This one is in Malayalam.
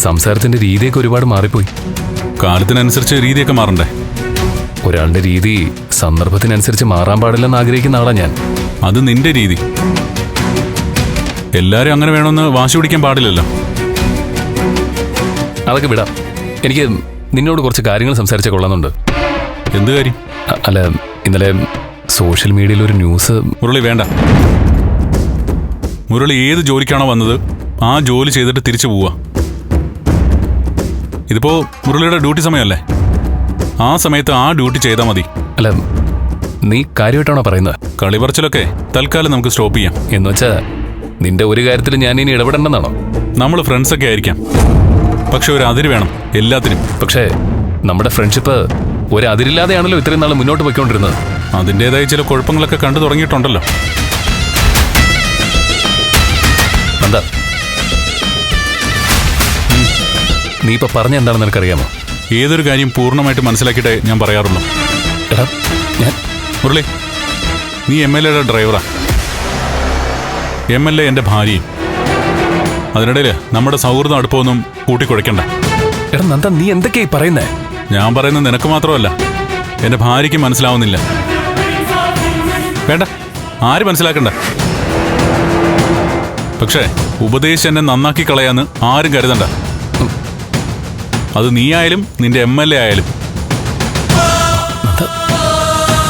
സംസാരത്തിന്റെ രീതിയൊക്കെ ഒരുപാട് മാറിപ്പോയി. കാലത്തിനനുസരിച്ച് രീതിയൊക്കെ മാറണ്ടേ? ഒരാളുടെ രീതി സന്ദർഭത്തിനനുസരിച്ച് മാറാൻ പാടില്ലെന്ന് ആഗ്രഹിക്കുന്ന ആളാ ഞാൻ. അത് നിന്റെ രീതി. എല്ലാരും അങ്ങനെ വേണമെന്ന് വാശി പിടിക്കാൻ പാടില്ലല്ലോ. അതൊക്കെ വിടാം. എനിക്ക് നിന്നോട് കുറച്ച് കാര്യങ്ങൾ സംസാരിച്ച കൊള്ളുന്നുണ്ട്. എന്ത് കാര്യം? അല്ല, ഇന്നലെ സോഷ്യൽ മീഡിയയിൽ ഒരു ന്യൂസ്. മുരളി വേണ്ട. മുരളി ഏത് ജോലിക്കാണോ വന്നത് ആ ജോലി ചെയ്തിട്ട് തിരിച്ചു പോവുക. ഇതിപ്പോ മുരളിയുടെ ഡ്യൂട്ടി സമയമല്ലേ, ആ സമയത്ത് ആ ഡ്യൂട്ടി ചെയ്താൽ മതി. അല്ല, നീ കാര്യമായിട്ടാണോ പറയുന്നത്? കളിപറച്ചിലൊക്കെ തൽക്കാലം നമുക്ക് സ്റ്റോപ്പ് ചെയ്യാം. എന്നുവെച്ചാ നിന്റെ ഒരു കാര്യത്തിൽ ഞാൻ ഇനി ഇടപെടണ്ടെന്നാണോ? നമ്മൾ ഫ്രണ്ട്സൊക്കെ ആയിരിക്കാം, പക്ഷെ ഒരു അതിര് വേണം എല്ലാത്തിനും. പക്ഷേ നമ്മുടെ ഫ്രണ്ട്ഷിപ്പ് ഒരു അതിരില്ലാതെയാണല്ലോ ഇത്രയും നാൾ മുന്നോട്ട് പോയിക്കൊണ്ടിരുന്നത്. അതിൻ്റെതായ ചില കുഴപ്പങ്ങളൊക്കെ കണ്ടു തുടങ്ങിയിട്ടുണ്ടല്ലോ. എന്താ നീ ഇപ്പൊ പറഞ്ഞ എന്താണെന്ന് നിനക്കറിയാമോ? ഏതൊരു കാര്യം പൂർണ്ണമായിട്ട് മനസ്സിലാക്കിയിട്ടേ ഞാൻ പറയാറുള്ളൂ. എടാ ഞാൻ മുരളി, നീ MLAയുടെ ഡ്രൈവറാ, MLA എൻ്റെ ഭാര്യയും. അതിനിടയിൽ നമ്മുടെ സൗഹൃദം അടുപ്പമൊന്നും കൂട്ടിക്കുഴയ്ക്കണ്ട. എടാ നന്ദ, നീ എന്തൊക്കെയായി പറയുന്നേ? ഞാൻ പറയുന്നത് നിനക്ക് മാത്രമല്ല, എൻ്റെ ഭാര്യയ്ക്ക് മനസ്സിലാവുന്നില്ല. വേണ്ട, ആര് മനസ്സിലാക്കണ്ട. പക്ഷേ ഉപദേശിച്ച് എന്നെ നന്നാക്കി കളയാന്ന് ആരും കരുതണ്ട. അത് നീ ആയാലും നിന്റെ MLA ആയാലും.